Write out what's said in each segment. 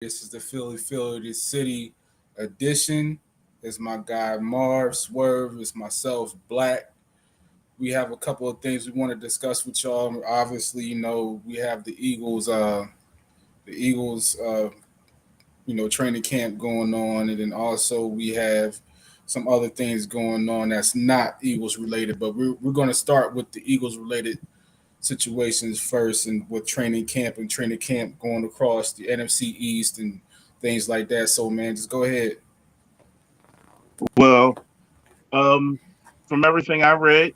This is the Philly City edition. It's my guy Marv Swerve. It's myself Black. We have a couple of things we want to discuss with y'all. Obviously, we have the Eagles training camp going on, and then also we have some other things going on that's not Eagles related. But we're going to start with the Eagles related situations first, and with training camp going across the NFC East and things like that. So, man, just go ahead. Well, um, from everything I read,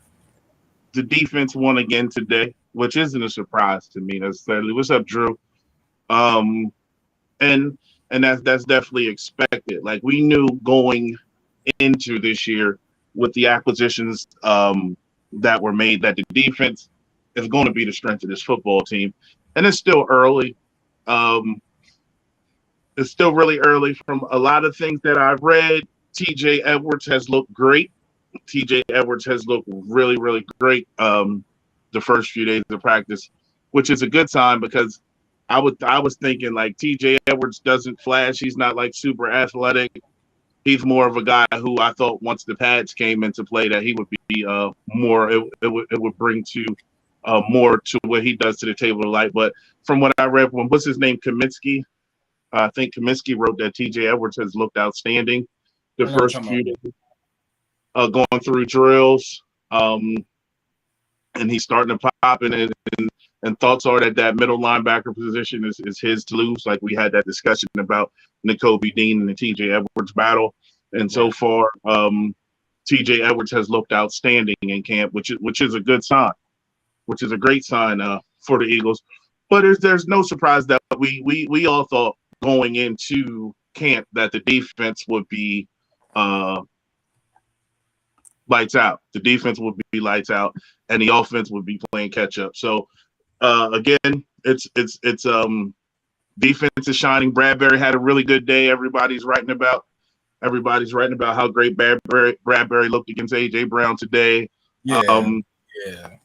the defense won again today, which isn't a surprise to me necessarily. What's up, Drew? Um, and that's definitely expected. Like we knew going into this year with the acquisitions that were made that the defense is going to be the strength of this football team, and it's still early. Um, it's still really early. From a lot of things that I've read, TJ Edwards has looked great. TJ Edwards has looked really, really great the first few days of practice, which is a good sign because I was thinking like TJ Edwards doesn't flash. He's not like super athletic. He's more of a guy who I thought once the pads came into play that he would be more. It would bring to more to what he does to the table of light. But from what I read, what's his name, Kaminsky? I think Kaminsky wrote that TJ Edwards has looked outstanding the I know what first you're talking few about. days going through drills, and he's starting to pop in it. And thoughts are that that middle linebacker position is his to lose. Like we had that discussion about N'Kobe Dean and the TJ Edwards battle. And so Right. far, TJ Edwards has looked outstanding in camp, which is a good sign, which is a great sign for the Eagles. But there's no surprise that we all thought going into camp that the defense would be uh, lights out. The defense would be lights out, and the offense would be playing catch up. So again, it's defense is shining. Bradbury had a really good day. Everybody's writing about how great Bradbury looked against AJ Brown today. Yeah, Um, yeah,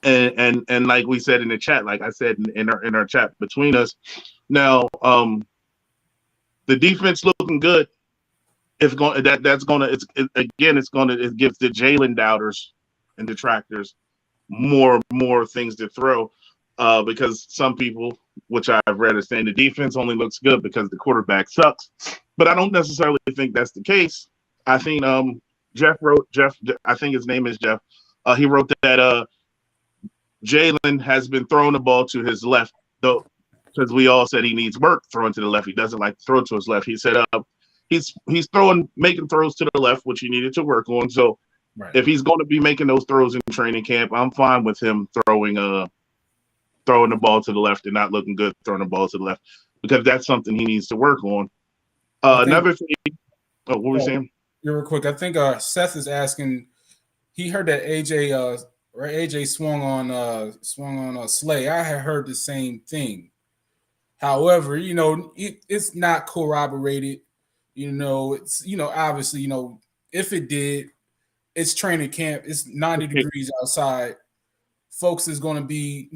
and like we said in the chat, like I said in our chat between us, now the defense looking good. It's going that's going to it gives the Jalen doubters and detractors more things to throw because some people, which I've read, are saying the defense only looks good because the quarterback sucks. But I don't necessarily think that's the case. I think Jeff. I think his name is Jeff. He wrote that Jalen has been throwing the ball to his left, though, because we all said he needs work throwing to the left. He doesn't like to throw to his left. He said he's making throws to the left, which he needed to work on. So right, if he's going to be making those throws in training camp, I'm fine with him throwing the ball to the left and not looking good throwing the ball to the left because that's something he needs to work on. I think. Another thing. Oh, what were we Oh, saying? real quick, I think Seth is asking. He heard that AJ, right? AJ swung on Slay. I had heard the same thing. However, it's not corroborated. Obviously, if it did, it's training camp. It's 90 degrees outside. Folks is going to be,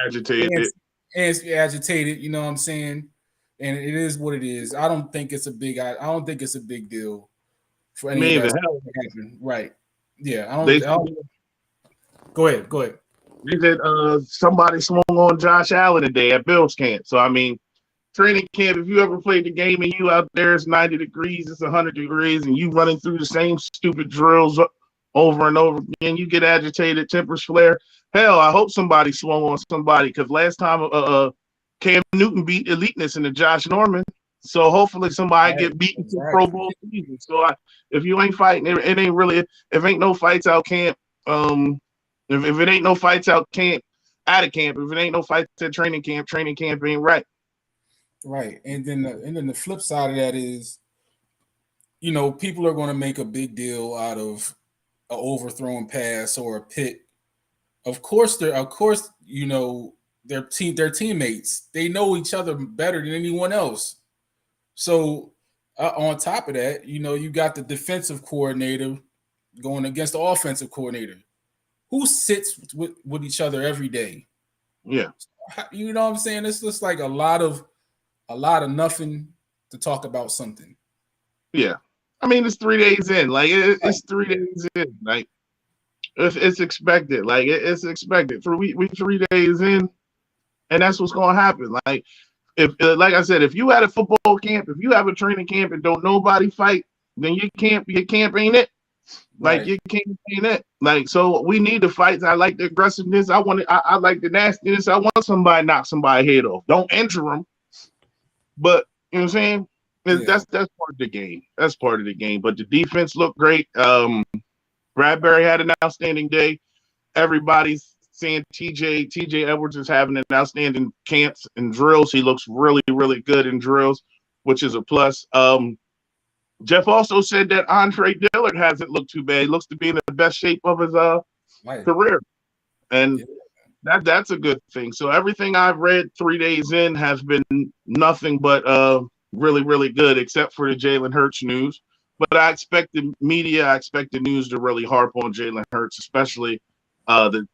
Agitated. agitated. You know what I'm saying? And it is what it is. I don't think it's a big deal for any of Me that either. stuff Hell, to happen. Right? Yeah. they I don't. Go ahead. Go ahead. they said somebody swung on Josh Allen today at Bills camp. So I mean, training camp. If you ever played the game and you out there, it's 90 degrees, it's 100 degrees, and you running through the same stupid drills over and over again, you get agitated, tempers flare. Hell, I hope somebody swung on somebody because last time Cam Newton beat Eliteness in the Josh Norman. So hopefully somebody Right. get beaten to Pro Exactly. Bowl season. So if you ain't fighting, it ain't really. If ain't no fights out camp, if it ain't no fights out of camp, if it ain't no fights at training camp ain't right. Right. And then the flip side of that is, people are going to make a big deal out of an overthrown pass or a pick. Of course, their teammates. They know each other better than anyone else. So on top of that, you got the defensive coordinator going against the offensive coordinator, who sits with each other every day. Yeah. You know what I'm saying? It's just like a lot of a lot of nothing to talk about something. Yeah. I mean, it's 3 days in. Like Right. it's 3 days in. Like it's expected. Like it's expected. We 3 days in, and that's what's gonna happen. Like if like I said, if you had a football camp, if you have a training camp and don't nobody fight, then your camp ain't it. Like Right. your camp ain't it. Like so, we need the fights. I like the aggressiveness. I like the nastiness. I want somebody knock somebody head off. Don't injure them, but you know what I'm saying. Yeah. That's part of the game. That's part of the game. But the defense looked great. Bradbury had an outstanding day. Everybody's saying TJ Edwards is having an outstanding camps and drills. He looks really, really good in drills, which is a plus. Jeff also said that Andre Dillard hasn't looked too bad. He looks to be in the best shape of his Right. career. And Yeah. that's a good thing. So everything I've read 3 days in has been nothing but really, really good, except for the Jalen Hurts news. But I expect the news to really harp on Jalen Hurts, especially the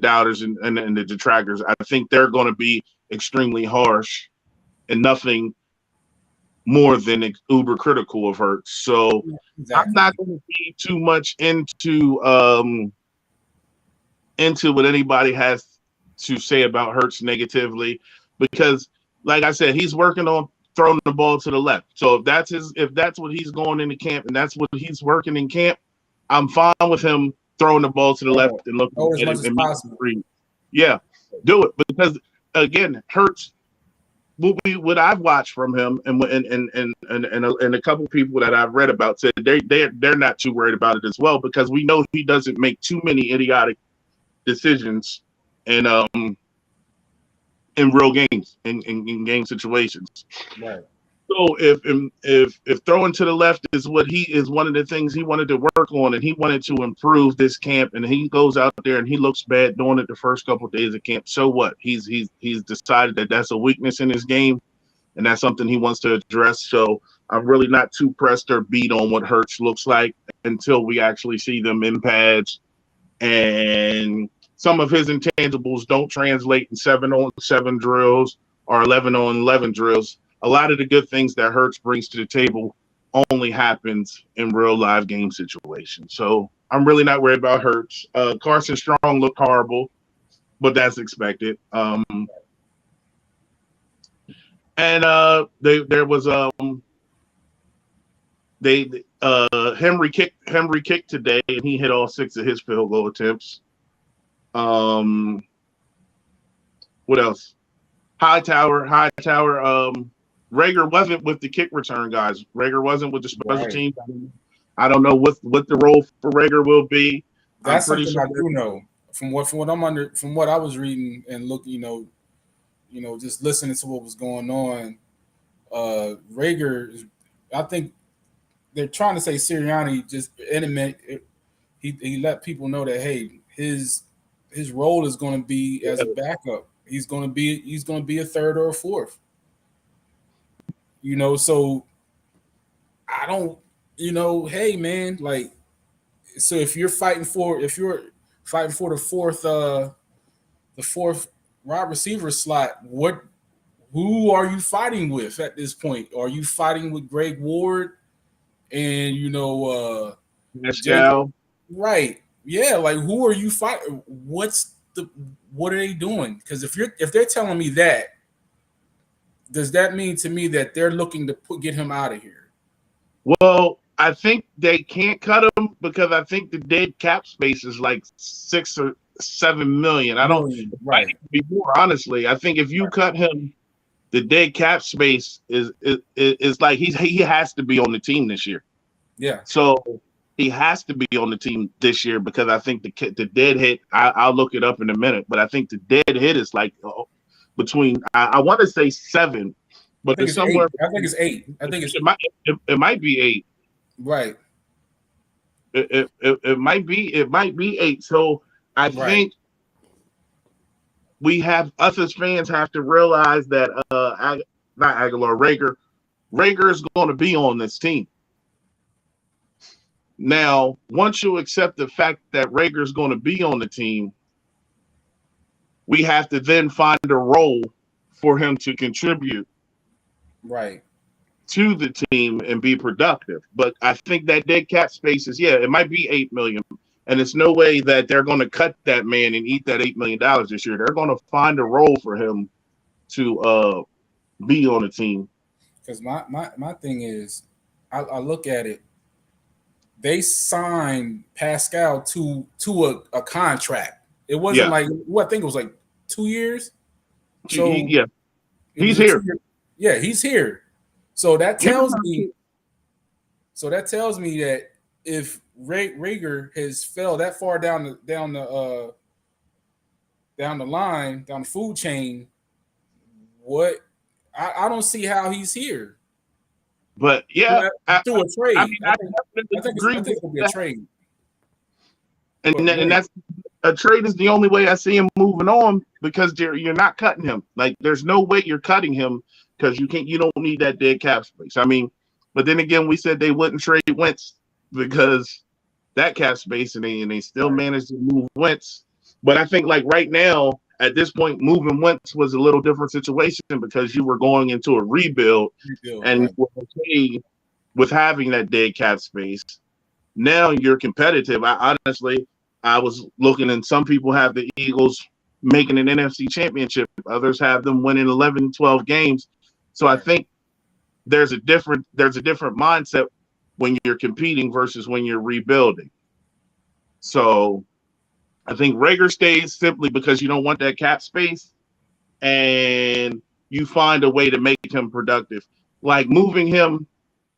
doubters and the detractors. I think they're going to be extremely harsh and nothing more than uber critical of Hurts. So I'm Exactly. not going to be too much into what anybody has to say about Hurts negatively because, like I said, he's working on throwing the ball to the left. So if that's what he's going into camp and that's what he's working in camp, I'm fine with him throwing the ball to the left Throw, and looking throw as at much it as and making possible. free. Yeah, do it because again, Hurts. What I've watched from him and a couple people that I've read about said they're not too worried about it as well because we know he doesn't make too many idiotic decisions in in real games in game situations. Right. So if throwing to the left is what he is one of the things he wanted to work on and he wanted to improve this camp and he goes out there and he looks bad doing it the first couple of days of camp. So what? He's decided that that's a weakness in his game and that's something he wants to address. So I'm really not too pressed or beat on what Hurts looks like until we actually see them in pads and some of his intangibles don't translate in 7-on-7 drills or 11-on-11 drills. A lot of the good things that Hurts brings to the table only happens in real live game situations. So I'm really not worried about Hurts. Carson Strong looked horrible, but that's expected. And there was they Henry kicked today, and he hit all 6 of his field goal attempts. Um, what else? Hightower. Rager wasn't with the kick return guys. Rager wasn't with the special Right. teams. I don't know what the role for Rager will be. I'm That's pretty something sure. I do know from what I'm under from what I was reading and looking, just listening to what was going on. Rager, I think they're trying to say Sirianni just intimate. He let people know that hey, his role is going to be as a backup. He's going to be a third or a fourth. So I don't. Hey man, like so if you're fighting for the fourth wide receiver slot, who are you fighting with at this point? Are you fighting with Greg Ward and Jay? Pascal. Right. Yeah, like who are you fighting? What are they doing? Because if they're telling me that, does that mean to me that they're looking to get him out of here? Well, I think they can't cut him because I think the dead cap space is like 6 or 7 million. I don't. Million. It might Right. even be more, honestly. I think if you Right. cut him, the dead cap space is like he has to be on the team this year. Yeah. So he has to be on the team this year because I think the dead hit. I'll look it up in a minute, but I think the dead hit is like between. I want to say 7, I but think it's it's somewhere. 8. I think it's 8. I think it's It might be 8. right. It might be 8. So I Right. think we have us as fans have to realize that not Aguilar Rager is going to be on this team. Now, once you accept the fact that Rager is going to be on the team, we have to then find a role for him to contribute Right. to the team and be productive. But I think that dead cap space is, yeah, it might be 8 million. And it's no way that they're going to cut that man and eat that $8 million this year. They're going to find a role for him to be on the team. Because my thing is, I look at it. They signed Pascal to a contract. It wasn't Yeah, like what I think it was like 2 years. So yeah, it he's was a here. 2 year. Yeah, he's here. So that Him tells and me. So that tells me that if Rager has fell that far down the line, down the food chain, what I don't see how he's here. but yeah, Through a I trade. mean, I I definitely think agree I think with it's gonna be a that. trade. And But and wait, that's a trade is the only way I see him moving on because you're not cutting him. Like there's no way you're cutting him because you don't need that dead cap space. I mean, but then again, we said they wouldn't trade Wentz because that cap space, and they still right, managed to move Wentz. But I think like right now, at this point, moving Wentz was a little different situation because you were going into a rebuild rebuild, and right, you were okay with having that dead cap space. Now you're competitive. I was looking, and some people have the Eagles making an NFC championship. Others have them winning 11, 12 games. So I right. think there's a different mindset when you're competing versus when you're rebuilding. So I think Rager stays simply because you don't want that cap space and you find a way to make him productive. Like moving him,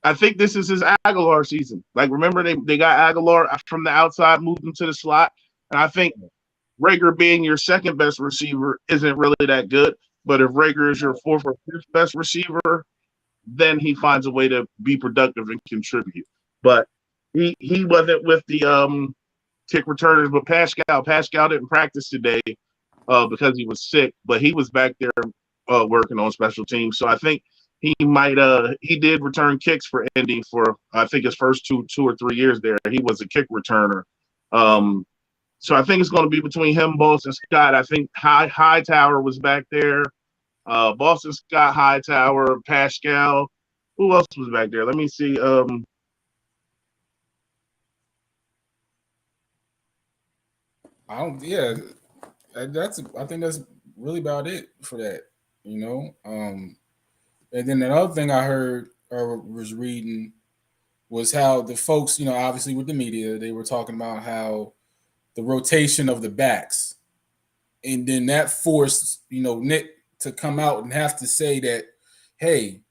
I think this is his Aguilar season. Like remember they got Aguilar from the outside, moved him to the slot. And I think Rager being your second best receiver isn't really that good. But if Rager is your fourth or fifth best receiver, then he finds a way to be productive and contribute. But he wasn't with the kick returners, but Pascal didn't practice today because he was sick, but he was back there working on special teams. So I think he did return kicks for Indy for I think his first 2 or 3 years there. He was a kick returner. Um, so I think it's going to be between him, Boston Scott. I think Hightower was back there. Boston Scott, Hightower, Pascal. Who else was back there? Let me see. I don't. Yeah, that's. I think that's really about it for that. You know. And then another thing I heard or was reading was how the folks, obviously with the media, they were talking about how the rotation of the backs, and then that forced, Nick to come out and have to say that, hey,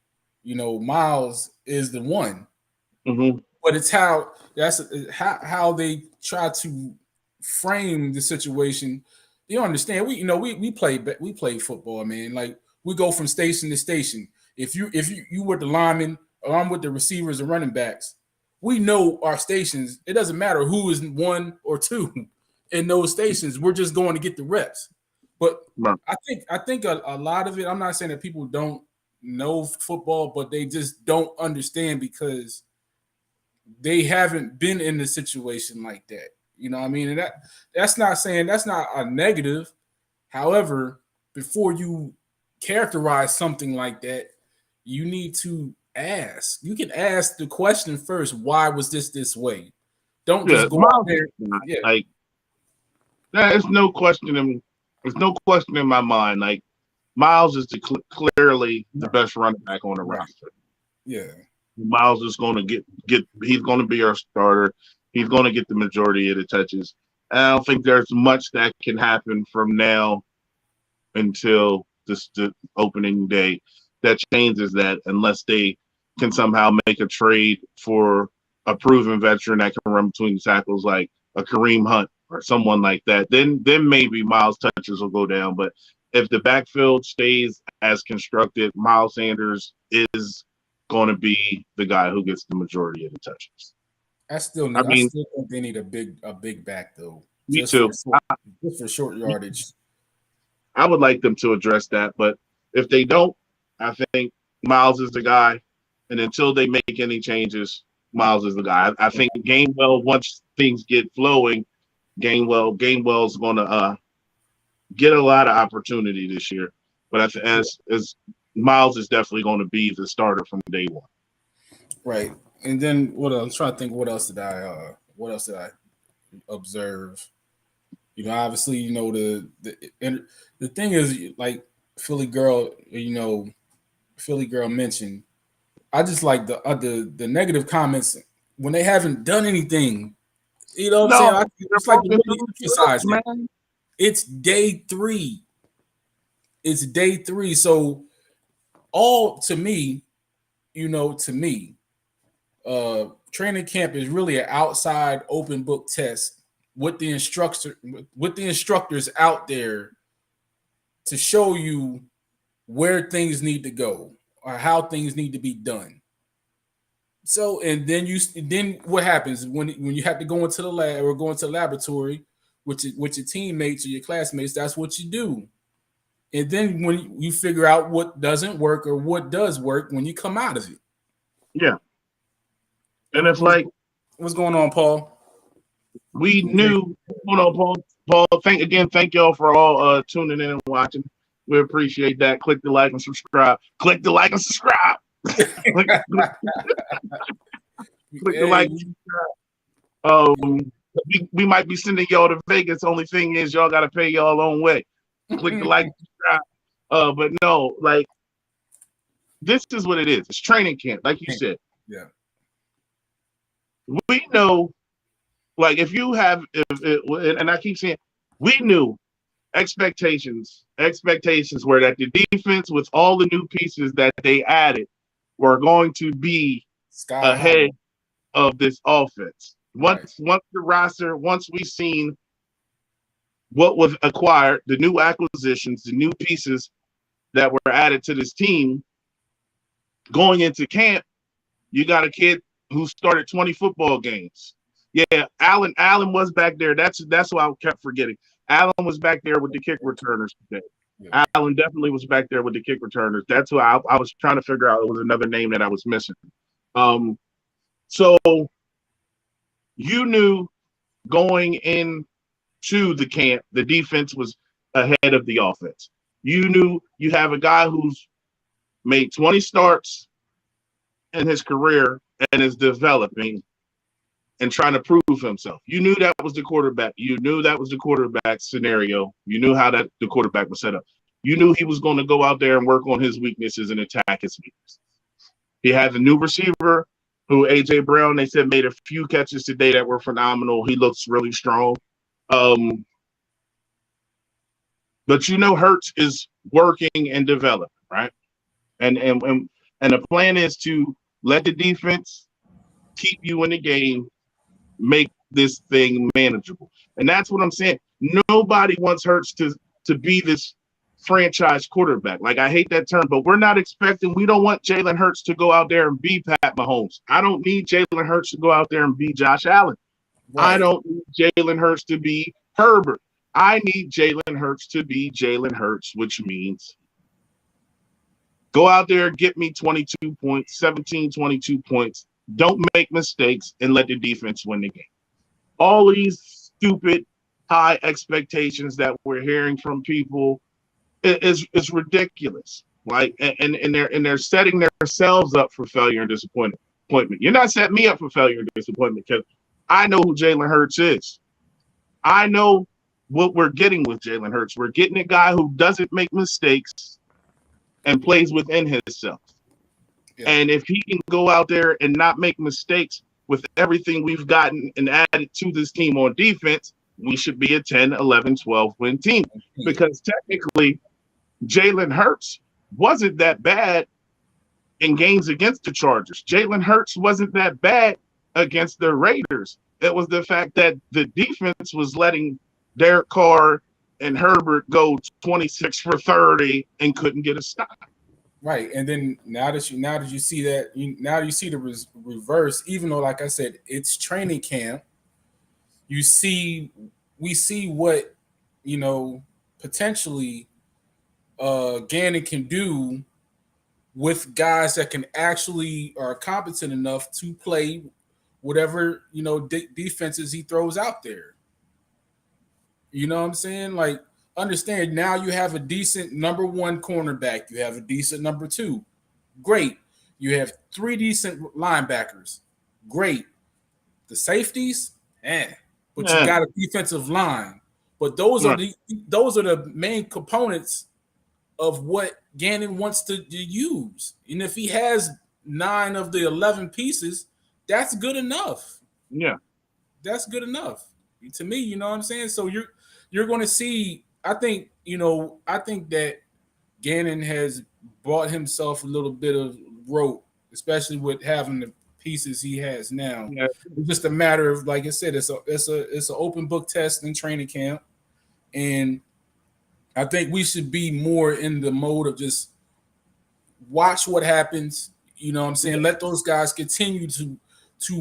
Miles is the one. mhm, But it's how they try to frame the situation. You understand? We play football, man. Like we go from station to station. If you with the linemen or I'm with the receivers and running backs, we know our stations. It doesn't matter who is one or two in those stations. We're just going to get the reps. But right. I think a lot of it. I'm not saying that people don't know football, but they just don't understand because they haven't been in a situation like that. You know what I mean? And that's not saying that's not a negative. However, before you characterize something like that, you need to ask. You can ask the question first, why was this way? Don't Yeah, just go out Miles is there. not Yeah, like there's no question in there's no question in my mind. Like Miles is clearly the best running back on the right. roster. Yeah. Miles is going to get he's going to be our starter. He's going to get the majority of the touches. I don't think there's much that can happen from now until the opening day that changes that unless they can somehow make a trade for a proven veteran that can run between the tackles like a Kareem Hunt or someone like that. Then maybe Miles touches will go down. But if the backfield stays as constructed, Miles Sanders is going to be the guy who gets the majority of the touches. I I mean, still think they need a big back though, me too. just for short yardage. I would like them to address that, but if they don't, I think Miles is the guy. And until they make any changes, Miles is the guy. I think Gainwell, once things get flowing, Gainwell's going to get a lot of opportunity this year. But as Miles is definitely going to be the starter from day one. Right. And then what else? I'm trying to think. What else did I observe? Obviously, the thing is, like Philly girl, Philly girl mentioned. I just like the negative comments when they haven't done anything. You know what I'm saying? No, they're It's like to broken really through emphasize slips, it. man. It's day three. It's day three. So all to me, training camp is really an outside open book test with the instructors out there to show you where things need to go or how things need to be done. So then what happens when you have to go into the lab or go into the laboratory with your teammates or your classmates? That's what you do. And then when you figure out what doesn't work or what does work when you come out of it. Yeah, and What, it's what's, like what's going on, Paul? we Okay. knew. Hold on, Paul. Paul, thank y'all for all tuning in and watching. We appreciate that. Click the like and subscribe. Click the like and subscribe. click, click, click the Hey, like. We might be sending y'all to Vegas. Only thing is, y'all got to pay y'all own way. Click the like, subscribe. But no, like this is what it is. It's training camp, like you said. yeah, We know, like if you have, and I keep saying, we knew expectations were that the defense with all the new pieces that they added were going to be sky ahead high. of this offense. Right, Once we seen what was acquired, the new acquisitions, the new pieces that were added to this team going into camp, you got a kid who started 20 football games. Yeah, Allen was back there. That's why I kept forgetting. Allen was back there with the kick returners today. yeah, Allen definitely was back there with the kick returners. That's who I was trying to figure out. It was another name that I was missing. So you knew going into the camp, the defense was ahead of the offense. You knew you have a guy who's made 20 starts in his career and is developing and trying to prove himself. You knew that was the quarterback. You knew that was the quarterback scenario. You knew how that the quarterback was set up. You knew he was going to go out there and work on his weaknesses and attack his weaknesses. He has a new receiver who AJ Brown, they said, made a few catches today that were phenomenal. He looks really strong. Um, but Hurts is working and developing, right? And and and and the plan is to let the defense keep you in the game, make this thing manageable. And that's what I'm saying. Nobody wants Hurts to be this franchise quarterback. Like I hate that term, but we don't want Jalen Hurts to go out there and be Pat Mahomes. I don't need Jalen Hurts to go out there and be Josh Allen. I right, don't need Jalen Hurts to be Herbert. I need Jalen Hurts to be Jalen Hurts, which means go out there, get me 22 points, 17, 22 points. Don't make mistakes and let the defense win the game. All these stupid high expectations that we're hearing from people is ridiculous. Like and they're setting themselves up for failure and disappointment. You're not setting me up for failure and disappointment because I know who Jalen Hurts is. I know what we're getting with Jalen Hurts. We're getting a guy who doesn't make mistakes and plays within himself. yeah, And if he can go out there and not make mistakes with everything we've gotten and added to this team on defense, we should be a 10, 11, 12 win team. Because technically, Jalen Hurts wasn't that bad in games against the Chargers. Jalen Hurts wasn't that bad against the Raiders. It was the fact that the defense was letting Derek Carr and Herbert go 26 for 30 and couldn't get a stop. right. And then now that you see that, now you see the reverse. Even though, like I said, it's training camp, you see, we see what you know potentially Gannon can do with guys that can actually are competent enough to play whatever defenses he throws out there. You know what I'm saying? Like understand now you have a decent number one cornerback. You have a decent number two. Great. You have three decent linebackers. Great. The safeties, but you Yeah, got a defensive line. But right. those are the main components of what Gannon wants to use. And if he has 9 of the 11 pieces, that's good enough. Yeah, That's good enough to me. You know what I'm saying? So you're going to see. I think that Gannon has bought himself a little bit of rope, especially with having the pieces he has now. yeah. It's just a matter of, like I said, it's an open book test in training camp, and I think we should be more in the mode of just watch what happens. You know what I'm saying? Let those guys continue to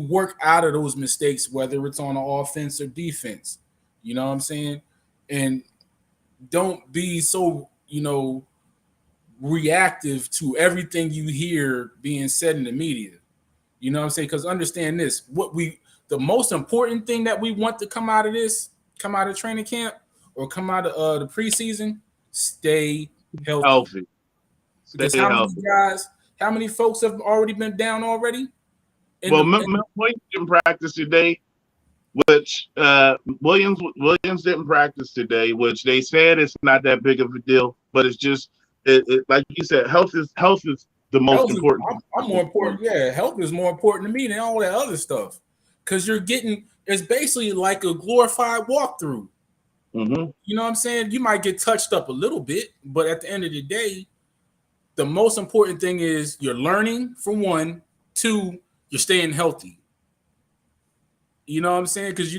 work out of those mistakes, whether it's on the offense or defense. You know what I'm saying? And don't be so, reactive to everything you hear being said in the media. You know what I'm saying? Because understand this, the most important thing that we want to come out of this, come out of training camp or come out of the preseason, stay healthy. Healthy. Because Stay healthy. how many folks have already been down already? In Well, the Williams didn't practice today, which Williams didn't practice today, which they said it's not that big of a deal, but it's just like you said, health is the most health is important. I'm more important. Yeah, health is more important to me than all that other stuff. Because it's basically like a glorified walkthrough. Mm-hmm. You know what I'm saying? You might get touched up a little bit, but at the end of the day, the most important thing is you're learning for one, two, you're staying healthy. You know what I'm saying? Because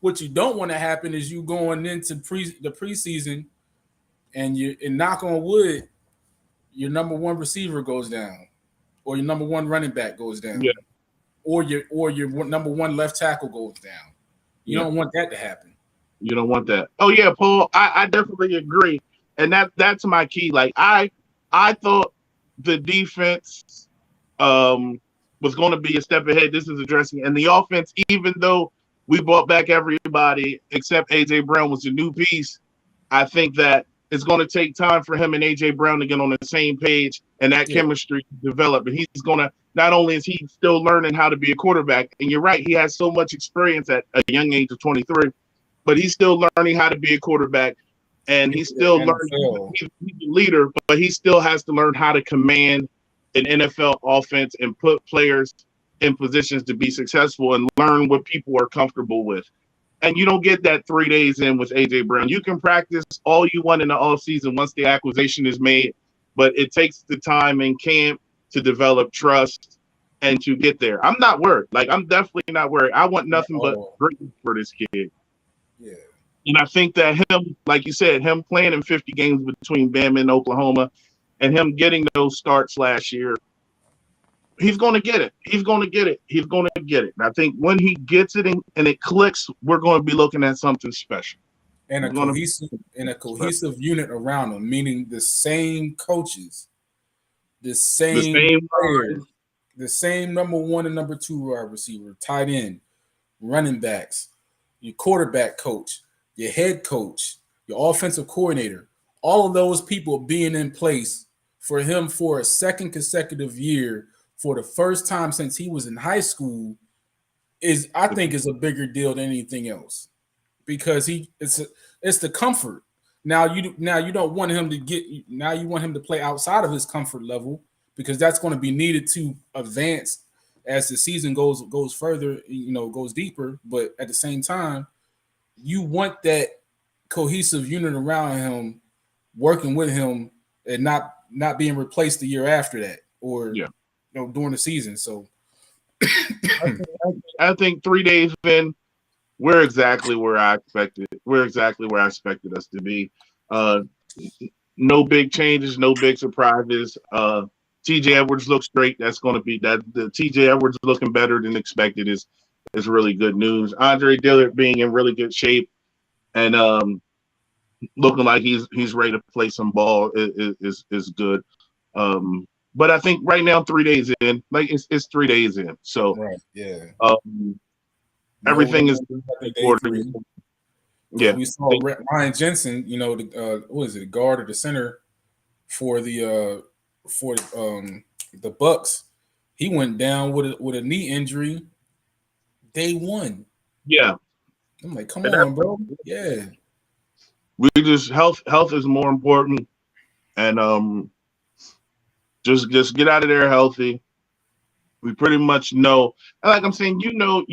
what you don't want to happen is you going into the preseason and knock on wood, your number one receiver goes down, or your number one running back goes Yeah, down, or your number one left tackle goes down. You yeah. don't want that to happen. You don't want that. Oh yeah, Paul. I definitely agree, and that's my key. Like I thought the defense was going to be a step ahead. This is addressing, and the offense, even though we brought back everybody except AJ Brown was a new piece. I think that it's going to take time for him and AJ Brown to get on the same page and that Yeah, chemistry to develop. And he's going to not only is he still learning how to be a quarterback, and you're right, he has so much experience at a young age of 23, but he's still learning how to be a quarterback, and he's still learning. NFL. He's a leader, but he still has to learn how to command an NFL offense and put players in positions to be successful and learn what people are comfortable with. And you don't get that 3 days in with AJ Brown. You can practice all you want in the off season once the acquisition is made, but it takes the time in camp to develop trust and to get there. I'm not worried. Like, I'm definitely not worried. I want nothing but Oh, greatness for this kid. yeah. And I think that him, like you said, him playing in 50 games between Bama and Oklahoma and him getting those starts last year, he's going to get it. He's going to get it. He's going to get it. And I think when he gets it and it clicks, we're going to be looking at something special. And a We're going to cohesive and a be special. cohesive unit around them, meaning the same coaches, the The same same players, the same number one and number two wide receiver, tight end, running backs, your quarterback coach, your head coach, your offensive coordinator, all of those people being in place for him for a second consecutive year for the first time since he was in high school I think is a bigger deal than anything else because it's the comfort. Now you don't want him to get now you want him to play outside of his comfort level because that's going to be needed to advance as the season goes further, goes deeper. But at the same time, you want that cohesive unit around him, working with him, and not being replaced the year after that or yeah. during the season. So I think 3 days in, we're exactly where I expected. We're exactly where I expected us to be. Uh, no big changes, no big surprises. TJ Edwards looks great. That's going to be that. The TJ Edwards looking better than expected is really good news. Andre Dillard being in really good shape and looking like he's ready to play some ball is good. But I think right now, 3 days in, like it's 3 days in, so right, yeah. um, No, everything is day according. three. Yeah. We saw Ryan Jensen, what is it, the guard or the center for the Bucks. He went down with a knee injury day one. Yeah. I'm like, come And on, bro. Yeah. we just health is more important, and just get out of there healthy. We pretty much know, and like I'm saying, you know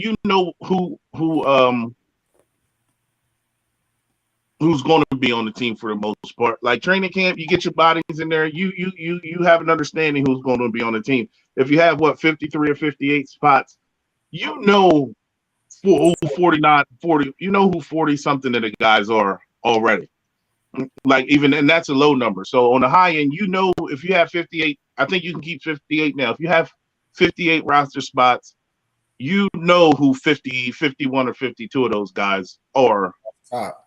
who's going to be on the team for the most part. Like training camp, you get your bodies in there. You have an understanding who's going to be on the team. If you have 53 or 58 spots, you know who 49, 40. You know who 40 something of the guys are already. Like even, and that's a low number. So on the high end, if you have 58, I think you can keep 58 now. If you have 58 roster spots, you know who 50, 51, or 52 of those guys are. Top.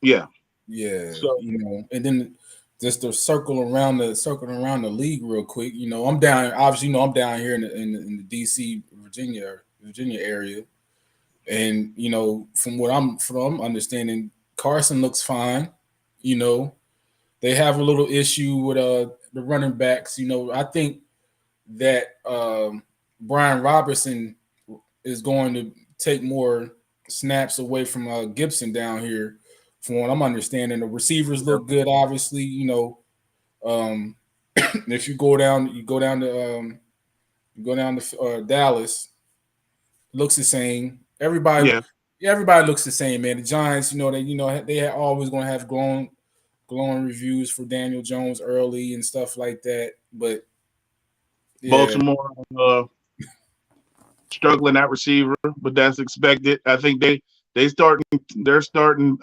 Yeah. Yeah. So And then just to circling around the league real quick. I'm down. Obviously, I'm down here in the DC, Virginia area, and from understanding, Carson looks fine. You know, they have a little issue with the running backs. I think that Brian Robertson is going to take more snaps away from Gibson down here. From what I'm understanding, the receivers look good. Obviously, um, if you go down to Dallas, looks the same. yeah, Everybody looks the same, man. The Giants, they are always going to have glowing reviews for Daniel Jones early and stuff like that. But yeah, Baltimore struggling at receiver, but that's expected. I think they're starting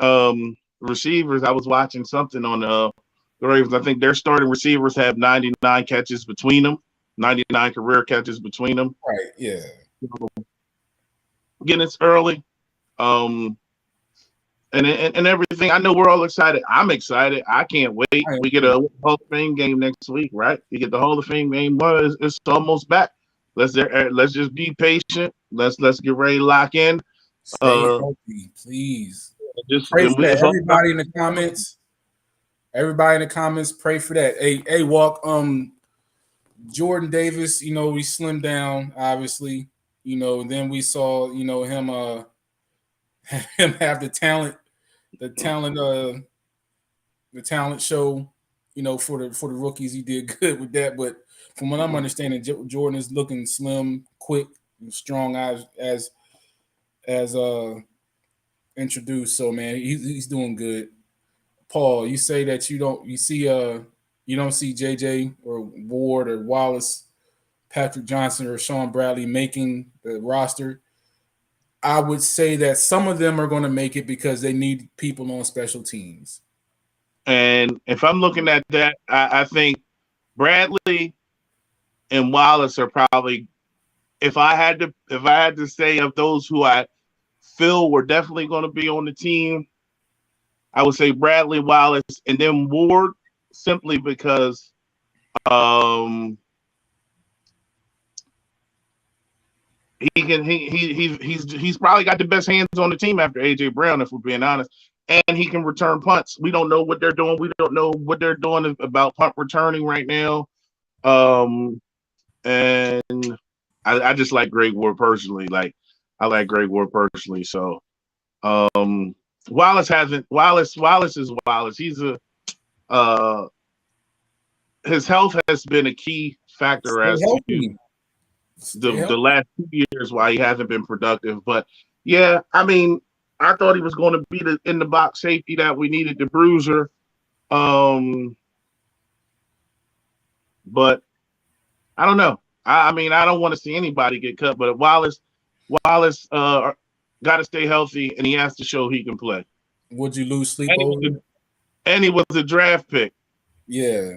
receivers. I was watching something on the Ravens. I think their starting receivers have 99 catches between them, 99 career catches between them. right, yeah. Again, it's early. Um, and everything. I know we're all excited. I'm excited. I can't wait. We get a Hall of Fame game next week, right? We get the Hall of Fame game. Well, it's almost back. Let's just be patient. Let's get ready to lock in. Stay healthy, please. Just Pray then for we that. just hope. Everybody in the comments, pray for that. Hey, Walk. Jordan Davis, he slimmed down, obviously. And then we saw, him him have the talent the talent show, for the rookies. He did good with that. But from what I'm understanding, Jordan is looking slim, quick, and strong as introduced. So man, he's doing good. Paul, you say that you don't see JJ or Ward or Wallace, Patrick Johnson or Sean Bradley making the roster. I would say that some of them are going to make it because they need people on special teams. And if I'm looking at that, I think Bradley and Wallace are probably. If I had to say of those who I feel were definitely going to be on the team, I would say Bradley, Wallace, and then Ward, simply because um, he's probably got the best hands on the team after AJ Brown, if we're being honest, and he can return punts. We don't know what they're doing. We don't know what they're doing about punt returning right now. And I just like Greg Ward personally. Like I like Greg Ward personally. So Wallace hasn't. Wallace is Wallace. He's uh his health has been a key factor Stay as to healthy. the last 2 years why he hasn't been productive. But yeah, I mean, I thought he was going to be the in the box safety that we needed, the bruiser. But I don't know. I mean, I don't want to see anybody get cut, but Wallace got to stay healthy, and he has to show he can play. Would you lose sleep And he, over? and he was a draft pick, Yeah.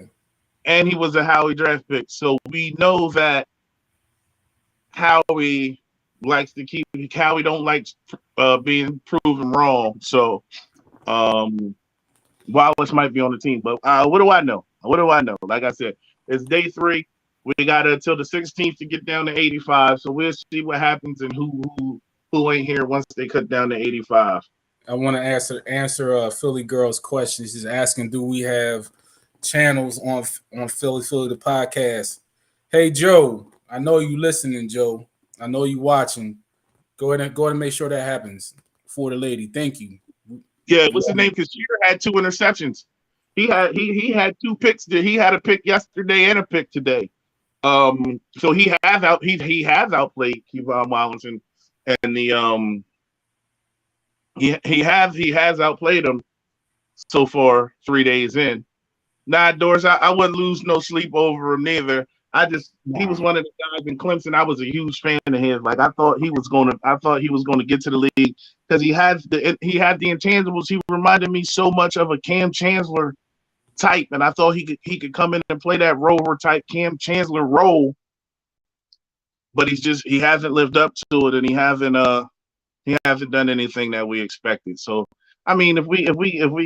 and he was a Howie draft pick. So we know that Howie likes to keep. Howie don't like being proven wrong. So Wallace might be on the team, but what do I know? What do I know? Like I said, it's day 3. We got until the 16th to get down to 85. So we'll see what happens and who ain't here once they cut down to 85. I want to answer Philly girl's question. She's asking, do we have channels on Philly the podcast? Hey Joe, I know you listening, Joe. I know you watching. Go ahead and make sure that happens for the lady. Thank you. Yeah, what's his name? Because Jeter had two interceptions. He had two picks. He had a pick yesterday and a pick today. So he has outplayed Kevon Wallace and the he has outplayed him so far 3 days in. Nah, Doris, I wouldn't lose no sleep over him neither. He was Nah. one of the guys in Clemson. I was a huge fan of his. Like I thought he was gonna get to the league because he had the intangibles. He reminded me so much of a Cam Chancellor type, and I thought he could come in and play that rover type Cam Chancellor role. But he hasn't lived up to it, and he hasn't done anything that we expected. So I mean, if we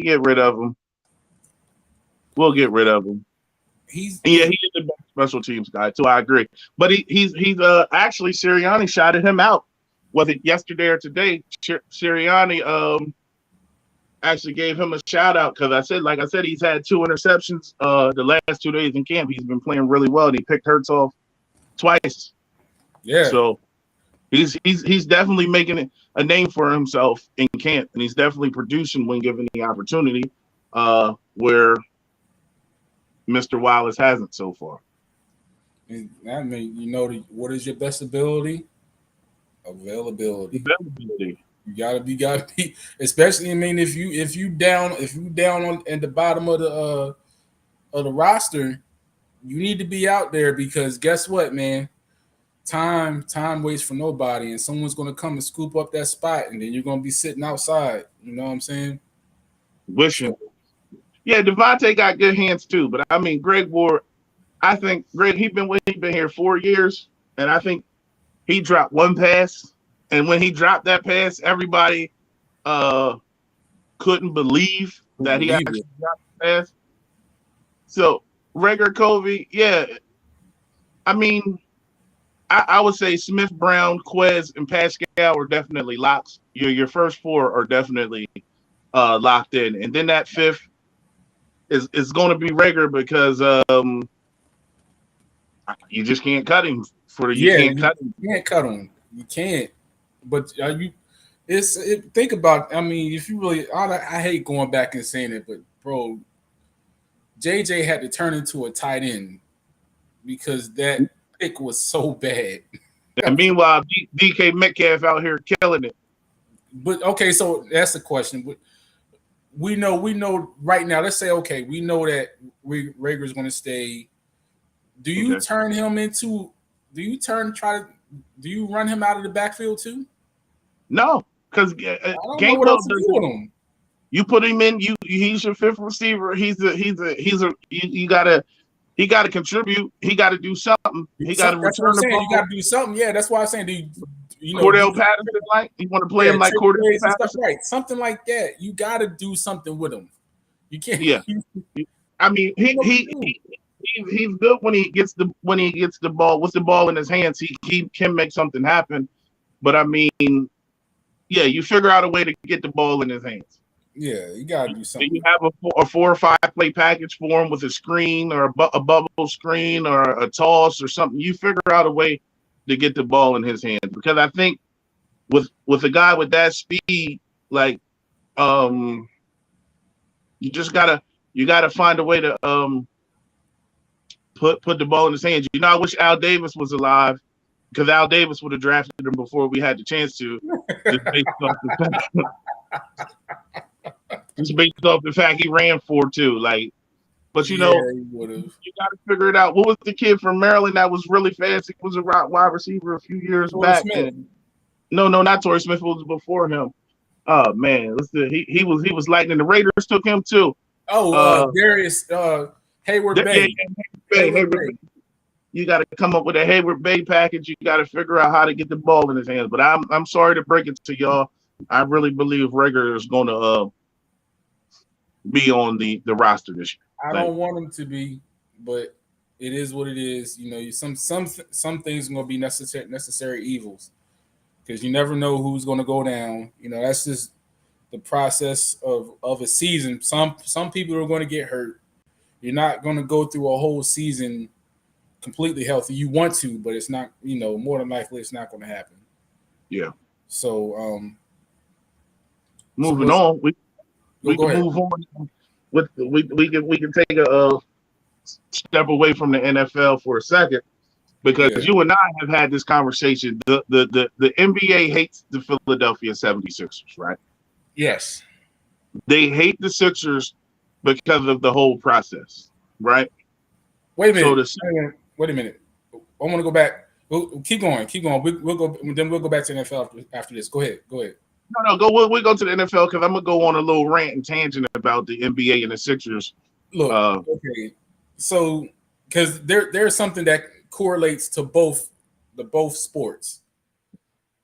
get rid of him, we'll get rid of him. He's Yeah, he is the best special teams guy too. I agree, but he's actually Sirianni shouted him out. Was it yesterday or today? Sirianni actually gave him a shout out because like I said, he's had two interceptions the last 2 days in camp. He's been playing really well, and he picked Hurts off twice. yeah. So he's definitely making it a name for himself in camp, and he's definitely producing when given the opportunity. Where Mr. Wallace hasn't so far. And I mean, what is your best ability? Availability. Availability. You gotta be, especially. I mean, if you down on at the bottom of the roster, you need to be out there because guess what, man? Time waits for nobody, and someone's gonna come and scoop up that spot, and then you're gonna be sitting outside. You know what I'm saying? Wishing. So Yeah, Devontae got good hands too, but I mean, Greg Ward. I think Greg. He been here 4 years, and I think he dropped one pass, and when he dropped that pass, everybody uh couldn't believe don't that he believe actually it. dropped the pass. So Rager Covey, yeah, I mean, I would say Smith, Brown, Quez, and Pascal are definitely locks. Your first four are definitely locked in, and then that fifth is going to be Rager because you just can't cut him you Yeah, can't you cut him. can't cut them. You can't. But are you? Think about. I mean, if you really, I hate going back and saying it, but bro, JJ had to turn into a tight end because that pick was so bad. And meanwhile, DK Metcalf out here killing it. But okay, so that's the question. We know right now. Let's say okay, we know that Rager's going to stay. Do you Okay. turn him into? Do you turn try to? Do you run him out of the backfield too? No, because I don't know what Gainwell else to do does it. with him. You put him in. He's your fifth receiver. You gotta he gotta contribute. He gotta do something. He gotta That's what I'm return the saying. You got ball. to do something. Yeah, that's why I'm saying. Do Cordell Patterson, like you want to play yeah, him like trick Cordell plays and stuff, Patterson. right? Something like that. You got to do something with him. You can't. Yeah, I mean You know what to do. he's good when he gets the ball with the ball in his hands. He can make something happen. But I mean, yeah, you figure out a way to get the ball in his hands. Yeah, you got to do Do you something. have a 4 or 5 play package for him with a screen or a bubble screen or a toss or something? You figure out a way to get the ball in his hands because I think with a guy with that speed, like um, you gotta find a way to put the ball in his hands. I wish Al Davis was alive because Al Davis would have drafted him before we had the chance to, just based off the fact, just based off the fact he ran 4-2. Like, but Yeah, he would have. you got to figure it out. What was the kid from Maryland that was really fast? He was a wide receiver a few years Torrey back. Smith. And no, not Torrey Smith. It was before him. Oh man, let's see. He was lightning. The Raiders took him too. Oh, Darius Hayward Yeah, Bay. Hey, Hayward Bay. you got to come up with a Hayward Bay package. You got to figure out how to get the ball in his hands. But I'm sorry to break it to y'all. I really believe Rager is going to be on the roster this year. I don't want him to be, but it is what it is. Some things are going to be necessary evils because you never know who's going to go down. That's just the process of a season. Some people are going to get hurt. You're not going to go through a whole season completely healthy. You want to, but it's not. More than likely, it's not going to happen. Yeah. So, Moving on, we go can ahead. move on with we can take a step away from the NFL for a second because Yeah. you and I have had this conversation. The NBA hates the Philadelphia 76ers, right? Yes. They hate the Sixers because of the whole process, right? Wait a So minute. the Wait a minute. I want to go back. We'll keep going. Keep going. We'll go. Then we'll go back to the NFL after this. Go ahead. Go ahead. no go we'll go to the NFL because I'm gonna go on a little rant and tangent about the NBA and the Sixers. Look. Uh, Okay. So, because there's something that correlates to both sports.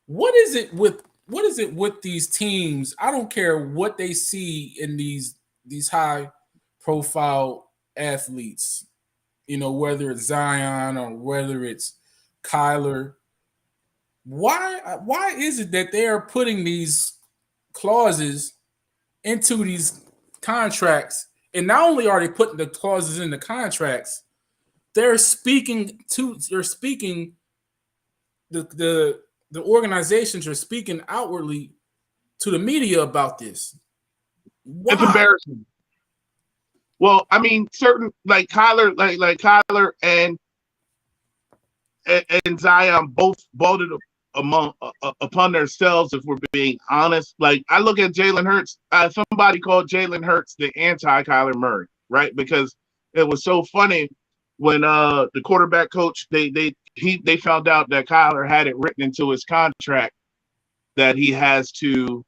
What is it with these teams? I don't care what they see in these high profile athletes. Whether it's Zion or whether it's Kyler. Why is it that they are putting these clauses into these contracts? And not only are they putting the clauses in the contracts, they're speaking the organizations are speaking outwardly to the media about this. it's Why? embarrassing. Well, I mean, certain like Kyler, like Kyler and Zion both bolted among upon themselves. If we're being honest, like I look at Jalen Hurts. Somebody called Jalen Hurts the anti Kyler Murray, right? Because it was so funny when the quarterback coach they found out that Kyler had it written into his contract that he has to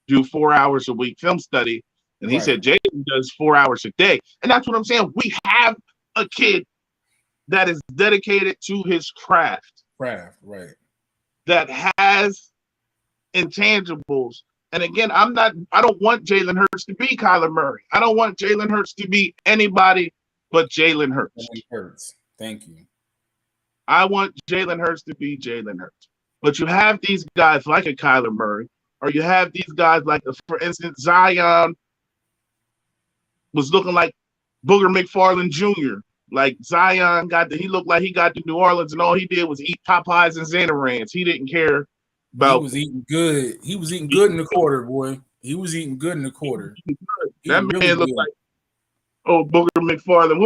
do 4 hours a week film study. And he Right. said Jalen does 4 hours a day. And that's what I'm saying. We have a kid that is dedicated to his craft, Craft. Right. that has intangibles. And again, I don't want Jalen Hurts to be Kyler Murray. I don't want Jalen Hurts to be anybody but Jalen Hurts. Jalen Hurts. Thank you. I want Jalen Hurts to be Jalen Hurts. But you have these guys like a Kyler Murray, or you have these guys like, for instance, Zion was looking like Booger McFarland Jr. Like Zion he looked like he got to New Orleans and all he did was eat Popeyes and Xanarans. He didn't care He about. was eating good. He was eating good in the quarter, boy. He was eating good in the quarter. That Eating really man looked good. like Booger McFarland.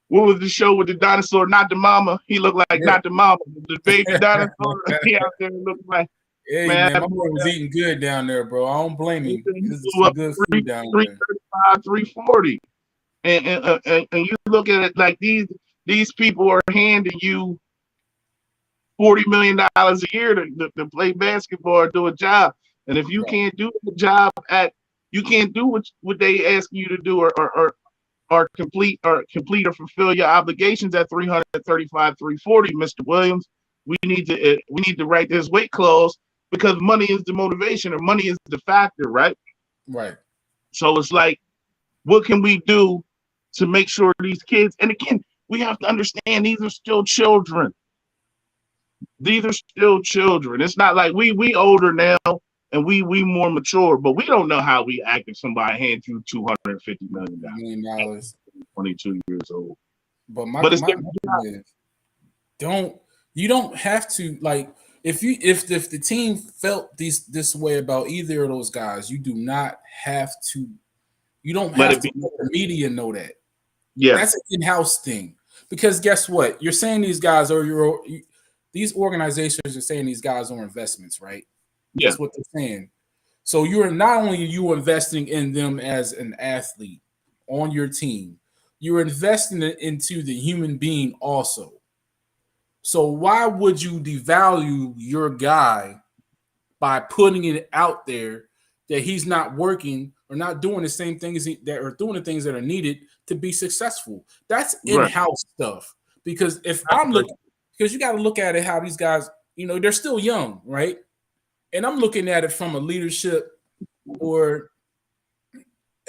What was the show with the dinosaur? Not the mama. He looked like Yeah. not the mama. The baby dinosaur. He out there looked like Hey man. man, my boy was eating good down there, bro. I don't blame him. He This is blew some up good food down there. 335, 340. And you look at it like these people are handing you $40 million a year to play basketball or do a job. And if you Right. can't do the job you can't do what they ask you to do or complete or fulfill your obligations at 335, 340, Mr. Williams. We need to write this weight clause because money is the motivation or money is the factor, right? Right. So it's like, what can we do to make sure these kids, and again, we have to understand these are still children. These are still children. It's not like we older now and we more mature, but we don't know how we act if somebody hands you $250 million. $1 million. 22 years old. But But it's my thing is, you don't have to, like, if the team felt this way about either of those guys, you don't let have it to be. let the media know that. Yeah, That's an in-house thing. Because guess what? You're saying these guys these organizations are saying these guys are investments, right? yeah, That's what they're saying. So you're not only you investing in them as an athlete on your team, you're investing into the human being also. So why would you devalue your guy by putting it out there that he's not working or not doing the same things that are doing the things that are needed to be successful? That's right. in-house stuff. Because because you got to look at it how these guys, they're still young, right? And I'm looking at it from a leadership or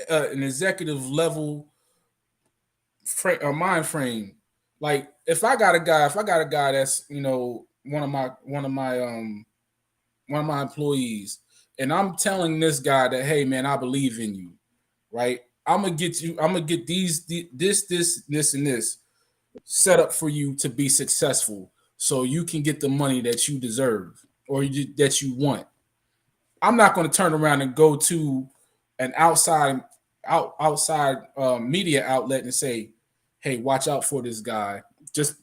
an executive level mind frame. Like if I got a guy that's one of my employees and I'm telling this guy that, hey man, I believe in you, right? I'm gonna get you. I'm gonna get this, and this set up for you to be successful, so you can get the money that you deserve or that you want. I'm not going to turn around and go to an outside media outlet and say, "Hey, watch out for this guy." Just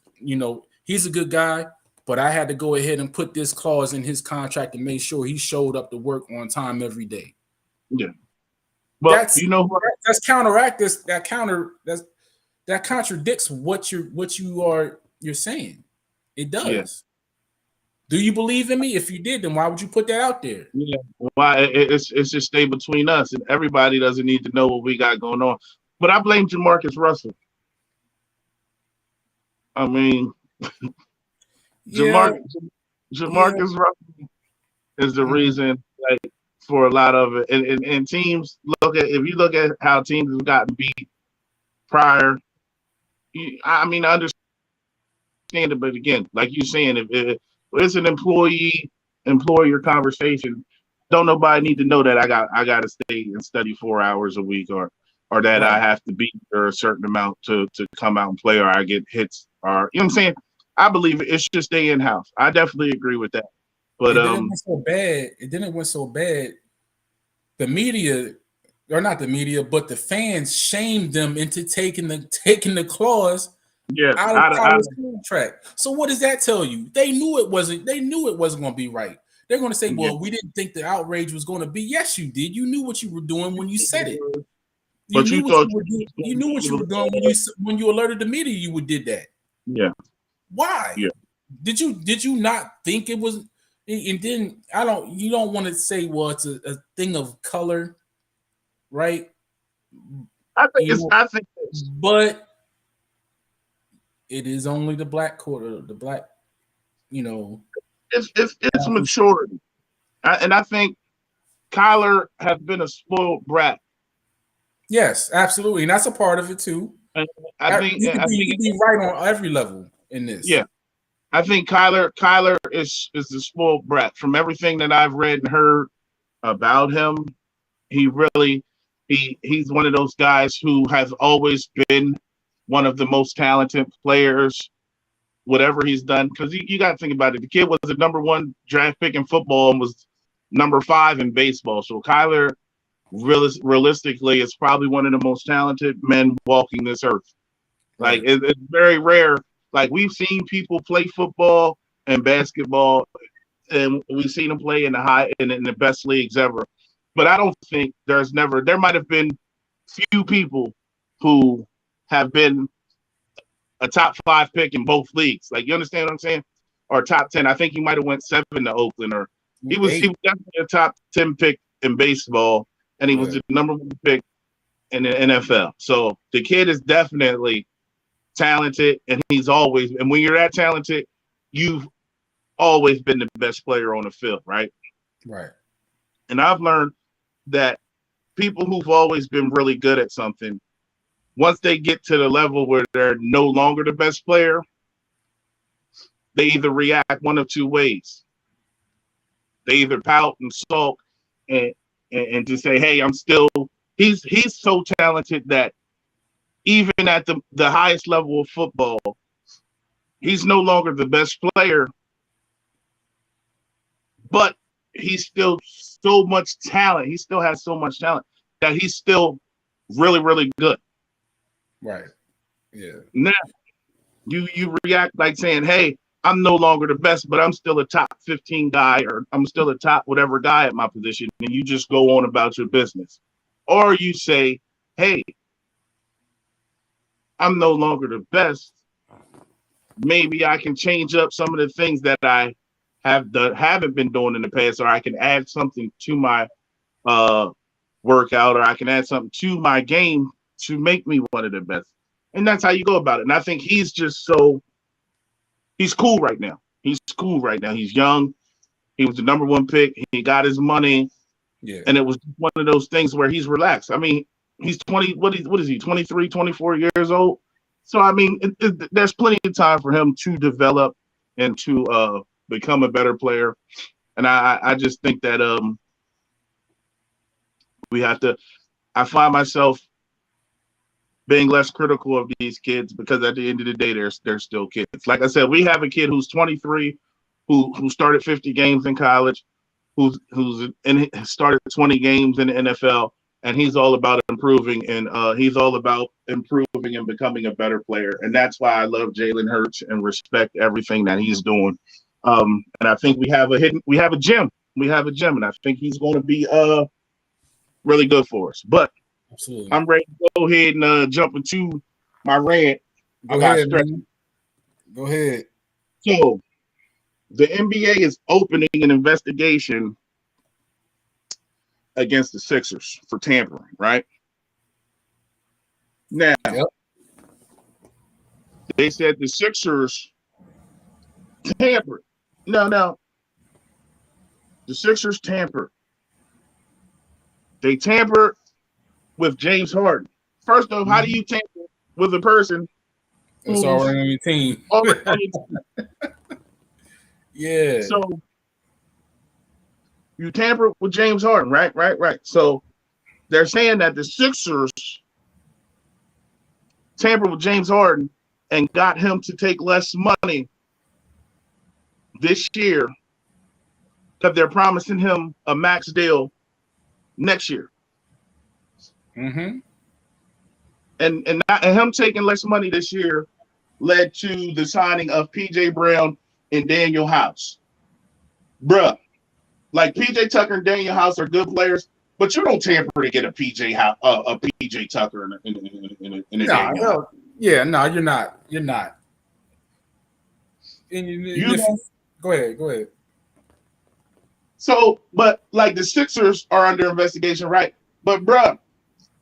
he's a good guy, but I had to go ahead and put this clause in his contract and make sure he showed up to work on time every day. Yeah. But That's you know what? that's counteract this that counter that contradicts what you're saying. It Yeah. does. Do you believe in me? If you did, then why would you put that out there? Yeah. Why it's just stay between us, and everybody doesn't need to know what we got going on. But I blame Jamarcus Russell. I mean, Yeah, Jamar yeah. Jamarcus Russell is the reason, like, for a lot of it. And teams if you look at how teams have gotten beat prior. I mean, I understand it, but again, like you're saying, if it's an employer conversation, don't nobody need to know that I got to stay and study 4 hours a week, or that I Right. have to be there a certain amount to come out and play, or I get hits, or you know what I'm saying. I believe it should stay in house. I definitely agree with that. But It didn't went so bad. It didn't went so bad. The media, or not the media, but the fans shamed them into taking the clause yeah, out of his contract. So what does that tell you? They knew it wasn't. They knew it wasn't going to be right. They're going to say, yeah. "Well, we didn't think the outrage was going to be." Yes, you did. You knew what you were doing when you said it. You But knew you what thought you were doing. you You was knew gonna what be you able were doing when you alerted the media. You would did that. yeah, Why? yeah. Did you not think it was? And then I don't. You don't want to say, well, it's a thing of color, right? You know, I think it's but it is only the black quarter, the black, you know. it's maturity, and I think Kyler has been a spoiled brat. Yes, absolutely, and that's a part of it too. And You could be right on every level in this. yeah, I think Kyler is the spoiled brat. From everything that I've read and heard about him, he really he's one of those guys who has always been one of the most talented players. Whatever he's done, because you got to think about it. The kid was the number 1 draft pick in football and was number 5 in baseball. So Kyler, realistically, is probably one of the most talented men walking this earth. Like Right. it's very rare. Like we've seen people play football and basketball, and we've seen them play in the best leagues ever. But I don't think there might have been few people who have been a top 5 pick in both leagues. Like you understand what I'm saying? Or top 10. I think he might have went 7 to Oakland, or he 8. was definitely a top 10 pick in baseball, and he was Yeah. the number 1 pick in the NFL. So the kid is definitely talented, and when you're that talented, you've always been the best player on the field, right? Right. And I've learned that people who've always been really good at something, once they get to the level where they're no longer the best player, they either react one of two ways. They either pout and sulk and and just say, "Hey, I'm still." He's so talented that even at the highest level of football, he's no longer the best player, but he's still so much talent. He still has so much talent that he's still really, really good. Right. Yeah. Now you react like saying, "Hey, I'm no longer the best, but I'm still a top 15 guy, or I'm still a top whatever guy at my position," and you just go on about your business. Or you say, "Hey, I'm no longer the best. Maybe I can change up some of the things that I haven't been doing in the past, or I can add something to my uh, workout, or I can add something to my game to make me one of the best." And that's how you go about it. And I think he's cool right now. He's cool right now. He's young. He was the number 1 pick. He got his money, Yeah. and it was one of those things where he's relaxed. I mean, he's 20. What is he? 23, 24 years old. So I mean, there's plenty of time for him to develop and to become a better player. And I just think that We have to. I find myself being less critical of these kids because at the end of the day, they're still kids. Like I said, we have a kid who's 23, who started 50 games in college, who's in started 20 games in the NFL, and he's all about improving, and he's all about improving and becoming a better player. And that's why I love Jalen Hurts and respect everything that he's doing. And I think we have a gem, and I think he's going to be really good for us. But Absolutely. I'm ready to go ahead and jump into my rant. Go ahead, man. Go ahead. So the NBA is opening an investigation against the Sixers for tampering, right? Now, Yep. they said the Sixers tampered. No, the Sixers tampered. They tampered with James Harden. First off, how do you tamper with a person It's already on your team. already on your team? Yeah. So you tamper with James Harden, right? So they're saying that the Sixers tampered with James Harden and got him to take less money this year because they're promising him a max deal next year. Mm-hmm. And him taking less money this year led to the signing of PJ Brown and Daniel House. Bruh, like PJ Tucker and Daniel House are good players, but you don't tamper to get a PJ Tucker in a Daniel House. Yeah, no, you're not. You're not. Go ahead. So, but like the Sixers are under investigation, right? But bruh,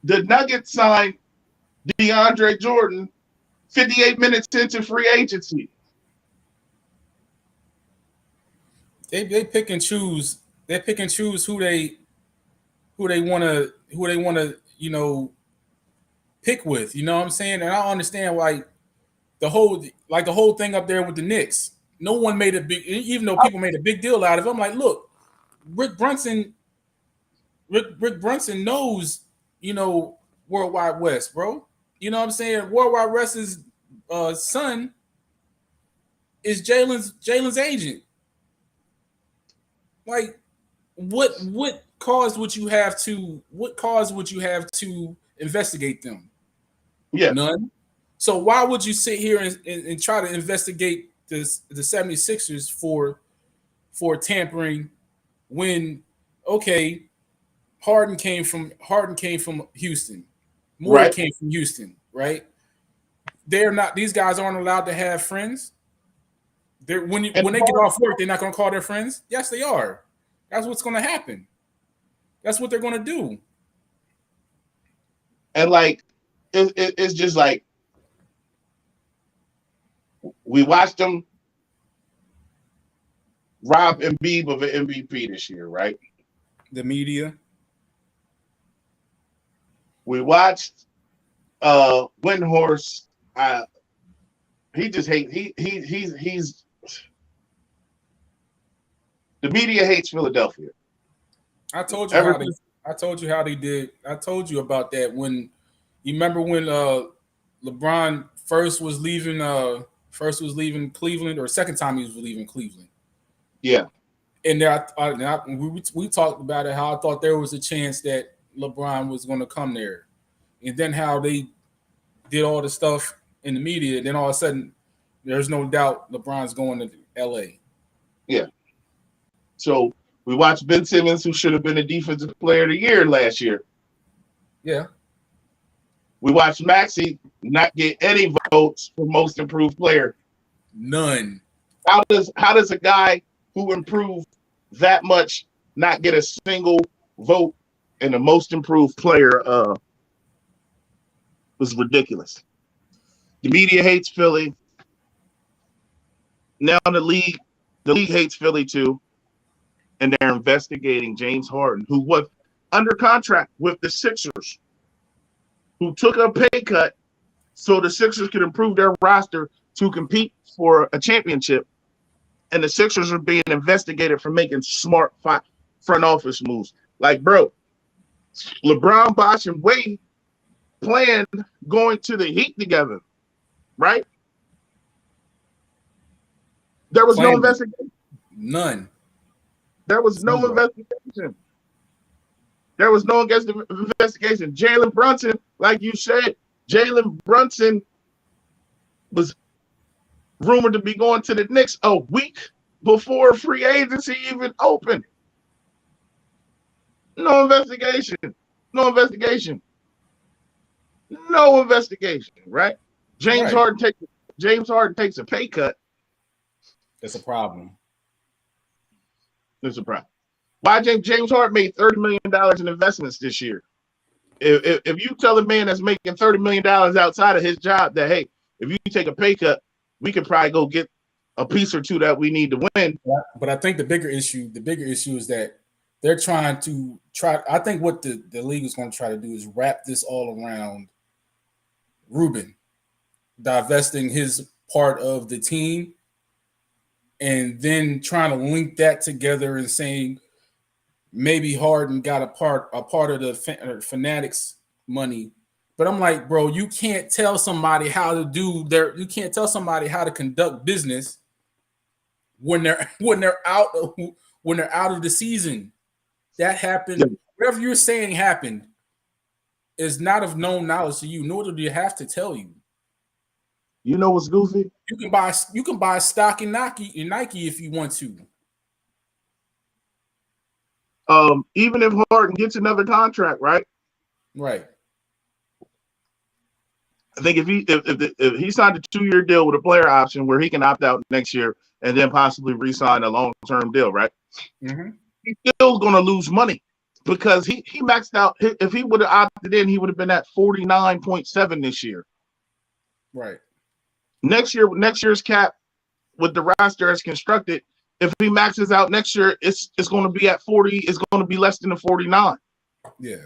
the Nuggets signed DeAndre Jordan 58 minutes into free agency. They pick and choose. They pick and choose who they want to pick with. You know what I'm saying? And I understand why the whole thing up there with the Knicks. No one made a big, even though people made a big deal out of it. I'm like, look, Rick Brunson knows, Worldwide West, bro. You know what I'm saying? Worldwide West's son is Jalen's agent. Like, what cause would you have to investigate them? Yeah. None. So why would you sit here and try to investigate the 76ers for tampering when Harden came from Houston. Morey came from Houston, right? These guys aren't allowed to have friends. When they get off work, they're not going to call their friends. Yes, they are. That's what's going to happen. That's what they're going to do. And like, it's just like we watched them rob Embiid of an MVP this year, right? The media. We watched Windhorse. He just hates. He's the media hates Philadelphia. I told you how they did. I told you about that when you remember when LeBron first was leaving Cleveland, or second time he was leaving Cleveland. Yeah. And we talked about it, how I thought there was a chance that LeBron was going to come there. And then how they did all the stuff in the media. Then all of a sudden, there's no doubt LeBron's going to L.A. Yeah. So we watched Ben Simmons, who should have been a defensive player of the year last year. Yeah. We watched Maxey not get any votes for most improved player. None. How does a guy who improved that much not get a single vote in the most improved player? Was ridiculous. The media hates Philly. Now the league hates Philly too. And they're investigating James Harden, who was under contract with the Sixers, who took a pay cut so the Sixers could improve their roster to compete for a championship. And the Sixers are being investigated for making smart front office moves. Like, bro, LeBron, Bosh, and Wade planned going to the Heat together, right? There was no Planning. investigation. None. There was no Zero. investigation. There was no investigation. Jalen Brunson, like you said, Jalen Brunson was rumored to be going to the Knicks a week before free agency even opened. No investigation. No investigation. No investigation. Right? James Right. Harden takes James Harden takes a pay cut. That's a problem. There's a problem. Why James Harden made $30 million in investments this year? If you tell a man that's making $30 million outside of his job that, hey, if you take a pay cut, we could probably go get a piece or two that we need to win. But I think the bigger issue is that they're I think what the league is going to try to do is wrap this all around Ruben divesting his part of the team and then trying to link that together and saying maybe Harden got a part of the Fanatics money. But I'm like, bro, you can't tell somebody how to conduct business when they're out of the season. That happened. Yeah. Whatever you're saying happened is not of known knowledge to you, nor do they have to tell you. You know what's goofy? You can buy stock in Nike if you want to. Even if Harden gets another contract, right? Right. I think if he signed a 2-year deal with a player option where he can opt out next year and then possibly re-sign a long-term deal, right? Mm-hmm. He's still going to lose money because he maxed out. If he would have opted in, he would have been at 49.7 this year. Right. Next year's cap with the roster as constructed, if he maxes out next year, it's going to be at 40. It's going to be less than the 49. Yeah.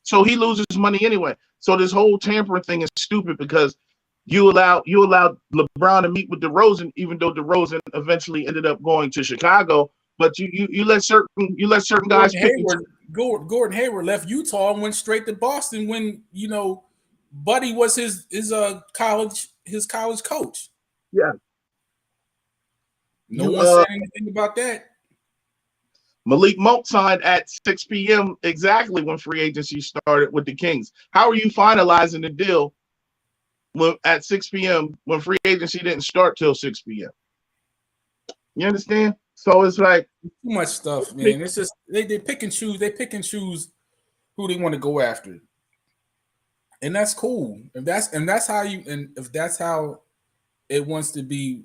So he loses money anyway. So this whole tampering thing is stupid because you allowed LeBron to meet with DeRozan, even though DeRozan eventually ended up going to Chicago. But you let certain guys pick. Gordon Hayward left Utah and went straight to Boston when Buddy was his college coach. Yeah. No one said anything about that. Malik Monk signed at 6 p.m. exactly when free agency started with the Kings. How are you finalizing the deal at 6 p.m. when free agency didn't start till 6 p.m.? You understand? So it's like too much stuff, man. It's just they pick and choose. They pick and choose who they want to go after, and that's cool. If that's how it wants to be,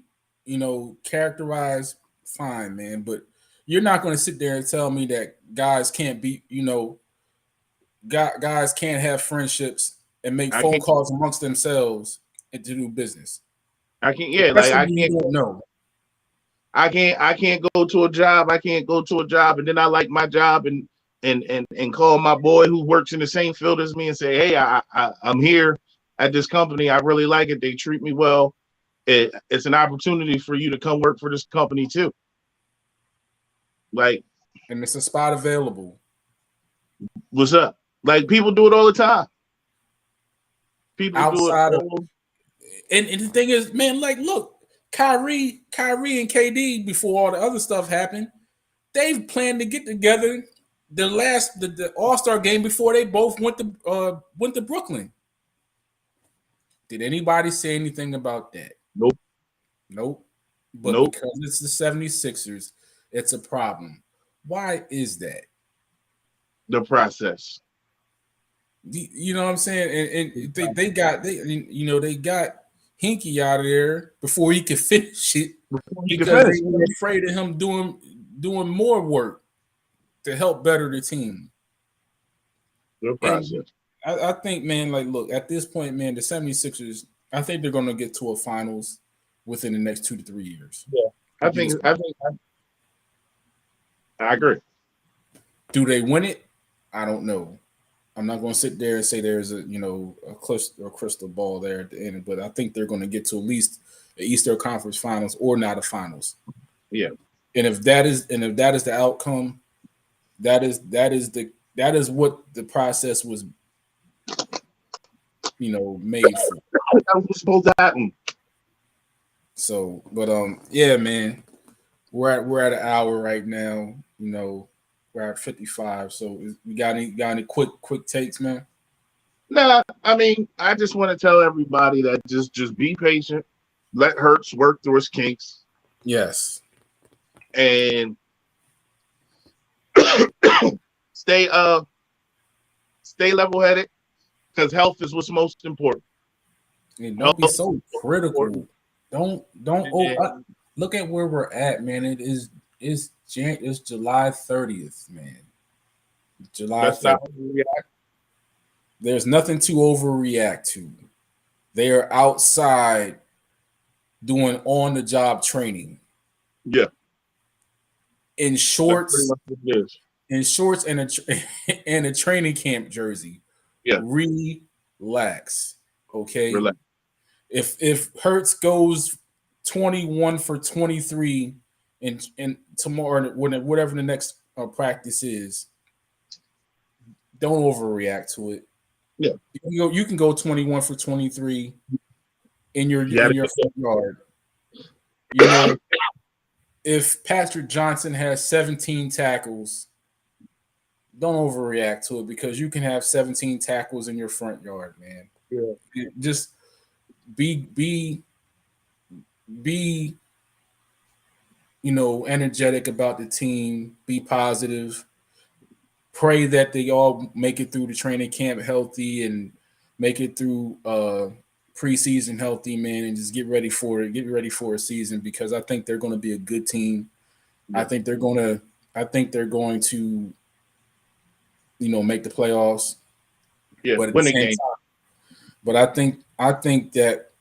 characterized, fine, man. But you're not going to sit there and tell me that guys can't be, guys can't have friendships and make phone calls amongst themselves and to do business. I can't. Yeah, like I can't. No. I can't go to a job. I can't go to a job, and then I like my job and call my boy who works in the same field as me and say, hey, I'm here at this company. I really like it. They treat me well. It's an opportunity for you to come work for this company too. Like, and it's a spot available. What's up? Like people do it all the time. People outside do it. And the thing is, man, like, look. Kyrie and KD, before all the other stuff happened, they've planned to get together the All-Star game before they both went to Brooklyn. Did anybody say anything about that? Nope. But because it's the 76ers, it's a problem. Why is that? The process. You know what I'm saying? And they got Hinkie out of there before he could finish it because they were afraid of him doing more work to help better the team. The process. I think, man, like, look, at this point, man, the 76ers, I think they're going to get to a finals within the next 2 to 3 years. Yeah, I agree. Do they win it? I don't know. I'm not going to sit there and say there's a crystal ball there at the end, but I think they're going to get to at least the Eastern Conference Finals or not a finals. Yeah. And if that is the outcome, that is the that is what the process was, made for. That was supposed to happen. So, but yeah, man, we're at an hour right now. We're at 55. So, we got any quick takes, man? Nah, I mean, I just want to tell everybody that just be patient, let Hurts work through his kinks, Yes. and stay stay level headed because health is what's most important. And don't Health be is so important. critical. Don't And look at where we're at, man. It's July 30th, man. July let's not 30th. overreact. There's nothing to overreact to. They are outside doing on the job training Yeah, in that's pretty shorts, much what it is. and a and a training camp jersey. Yeah, Relax, okay. relax. If Hertz goes 21 for 23 and tomorrow, whatever the next practice is, don't overreact to it. Yeah, You can go 21 for 23 in your you gotta in your get that. front yard. You know, if Patrick Johnson has 17 tackles, don't overreact to it because you can have 17 tackles in your front yard, man. Yeah, Just be energetic about the team. Be positive. Pray that they all make it through the training camp healthy and make it through preseason healthy, man, and just get ready for it. Get ready for a season because I think they're going to be a good team. I yeah, think they're going to. I think they're going to, make the playoffs. yeah. But at the Win the same game. time, but I think that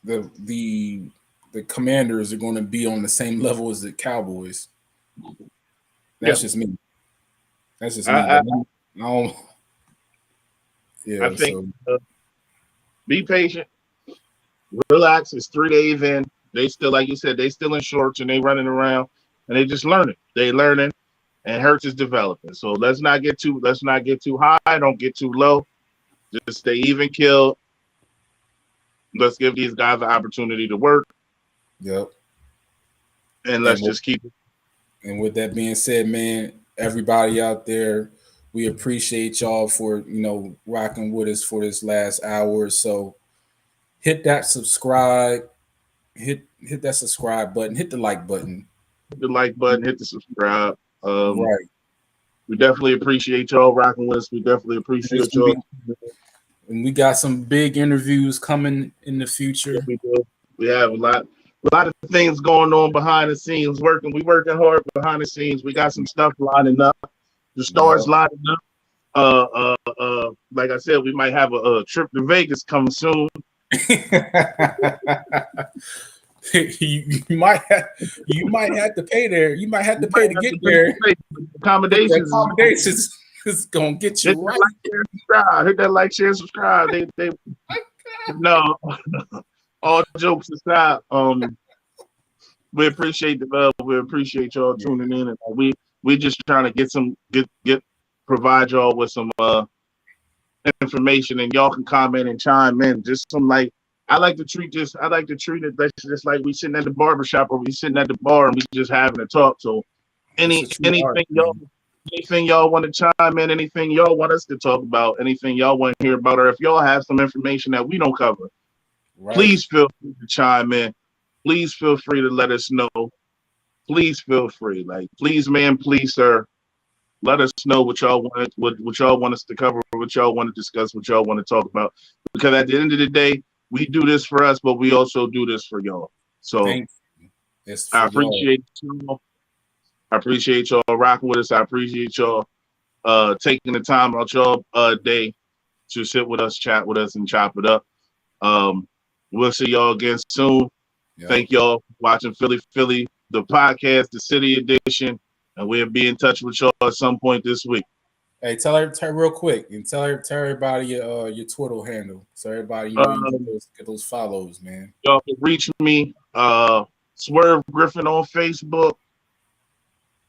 the Commanders are going to be on the same level as the Cowboys. Yeah, That's just me. That's just me. I But I don't. I Yeah. think So be patient, relax. It's 3 days in. They still, like you said, they still in shorts and they running around and they just learning. They learning, and Hurts is developing. So let's not get too high. Don't get too low. Just stay even kill. Let's give these guys an opportunity to work, yep. and let's And with, just keep it. and with that being said, man, everybody out there, we appreciate y'all for rocking with us for this last hour or so. Hit that subscribe. Hit that subscribe button. Hit the like button. Hit the like button, hit the subscribe. Right. We definitely appreciate y'all rocking with us. We definitely appreciate And we, y'all. and we got some big interviews coming in the Yeah, future. we do. We have a lot of things going on behind the scenes. We working hard behind the scenes. We got some stuff lining up. The stars Yep. lining up. Like I said, we might have a trip to Vegas coming soon. you might have to pay there. You might have to pay to Have get to pay there. the But the accommodations. accommodations is gonna get you Hit that right. like, share, subscribe. Hit that like, share, subscribe. They no. All jokes aside, we appreciate the love. We appreciate y'all Yeah. tuning in, and we just trying to get provide y'all with some information, and y'all can comment and chime in. Just some like I like to treat it just like we sitting at the barbershop or we sitting at the bar and we just having a talk. So It's a any true art, anything y'all man. anything y'all want to chime in, anything y'all want us to talk about, anything y'all want to hear about, or if y'all have some information that we don't cover, Right. please feel free to chime in. Please feel free to let us know. Please feel free. Like, please, man, please, sir. Let us know what y'all want us to cover, what y'all want to discuss, what y'all want to talk about. Because at the end of the day, we do this for us, but we also do this for y'all. So Thank you. It's I for y'all. appreciate y'all. I appreciate y'all rocking with us. I appreciate y'all taking the time out y'all day to sit with us, chat with us, and chop it up. Um, we'll see y'all again soon. Yep. Thank y'all for watching Philly, the podcast, the city edition, and we'll be in touch with y'all at some point this week. Hey, tell real quick and tell everybody your Twitter handle so everybody you get Um, those follows, man. y'all can reach me, Swerve Griffin on Facebook.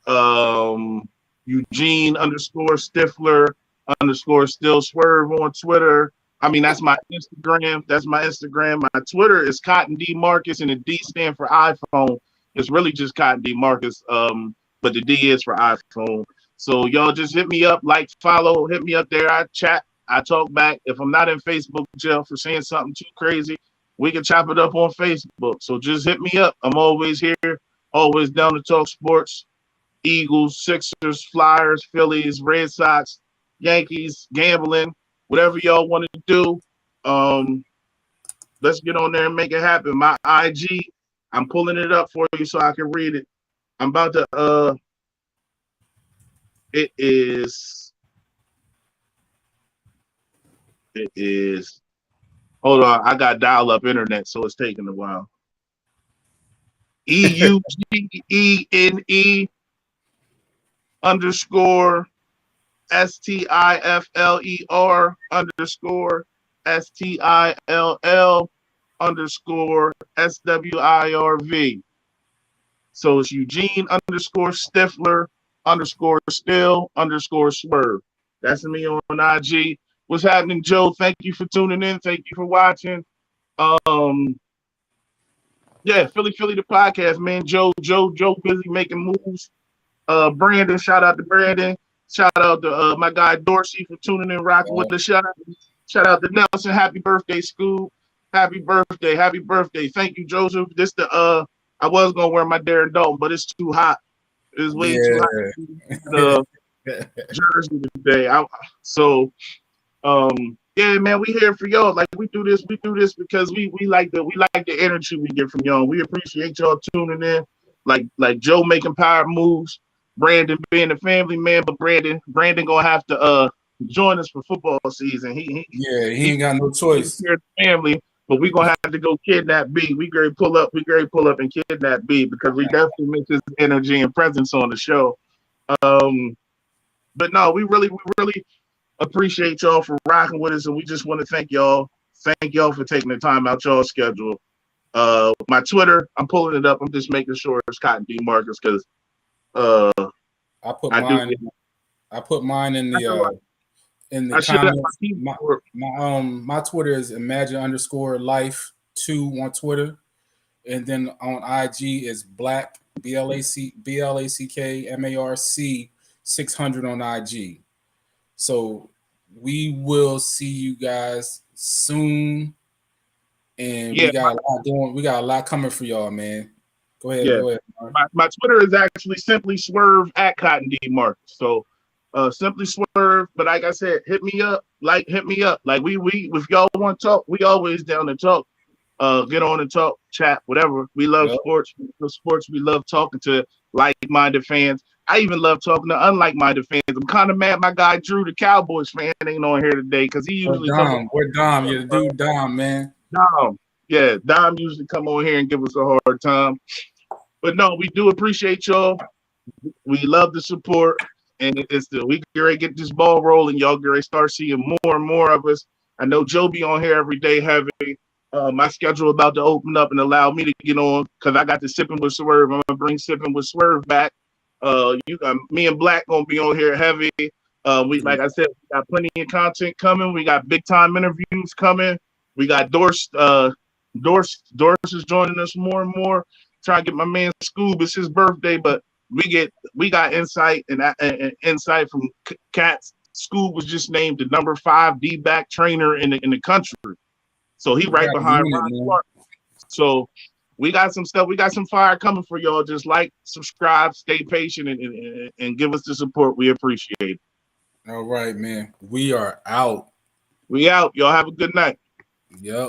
Um, Eugene underscore Stifler underscore still swerve on Twitter. I mean, that's my Instagram. That's my Instagram. My Twitter is Cotton D Marcus, and the D stand for iPhone. It's really just Cotton D Marcus, but the D is for iPhone. So y'all just hit me up, like, follow, hit me up there. I chat, I talk back. If I'm not in Facebook jail for saying something too crazy, we can chop it up on Facebook. So just hit me up. I'm always here, always down to talk sports. Eagles, Sixers, Flyers, Phillies, Red Sox, Yankees, gambling, whatever y'all want to do. Um, let's get on there and make it happen. My IG, I'm pulling it up for you so I can read it. I'm about to it is hold on, I got dial up internet, so it's taking a while. EUGENE underscore STIFLER underscore STILL underscore SWIRV. So it's Eugene underscore Stifler underscore still underscore swerve. That's me on IG. What's happening, Joe? Thank you for tuning in. Thank you for watching. Yeah, Philly the podcast, man. Joe busy making moves. Brandon, shout out to Brandon. Shout out to my guy Dorsey for tuning in, rocking with the shout out to Nelson. Happy birthday, Scoob. Happy birthday, happy birthday. Thank you, Joseph. This the I was gonna wear my Darren Dalton, but it's too hot. It's way too hot to the jersey today. Yeah, man, we here for y'all. Like we do this because we like the energy we get from y'all. We appreciate y'all tuning in. Like Joe making power moves, Brandon being a family man, but Brandon gonna have to join us for football season. He ain't got no choice. Family, but we gonna have to go kidnap B. We gonna pull up and kidnap B because we definitely miss his energy and presence on the show. But no, we really appreciate y'all for rocking with us, and we just want to thank y'all. Thank y'all for taking the time out y'all schedule. My Twitter, I'm pulling it up. I'm just making sure it's Cotton D Marcus because I put mine in the comments. My Twitter is imagine_life2 on Twitter, and then on IG is Black BLACK MARC 600 on IG. So we will see you guys soon, and we got a lot going. We got a lot coming for y'all, man. Go ahead. My Twitter is actually simply swerve at Cotton D Marcus. So simply swerve. But like I said, hit me up. Like we if y'all want to talk, we always down to talk. Get on and talk, chat, whatever. We love sports. We love talking to like-minded fans. I even love talking to unlike-minded fans. I'm kind of mad my guy Drew, the Cowboys fan, ain't on here today because he usually We're Dom. You're the dude, Dom, man. Dom. Yeah, Dom usually come on here and give us a hard time. But no, we do appreciate y'all. We love the support. And we get this ball rolling. Y'all start seeing more and more of us. I know Joe be on here every day heavy. My schedule about to open up and allow me to get on because I got the Sipping with Swerve. I'm gonna bring Sipping with Swerve back. Me and Black gonna be on here heavy. Like I said, we got plenty of content coming. We got big time interviews coming. We got Dorsey is joining us more and more. Trying to get my man Scoob. It's his birthday, but we got insight and insight from Cats. Scoob was just named the number 5 D-back trainer in the country. So he right behind Ron Clark. So we got some stuff. We got some fire coming for y'all. Just like, subscribe, stay patient, and give us the support. We appreciate it. All right, man. We are out. We out. Y'all have a good night. Yep.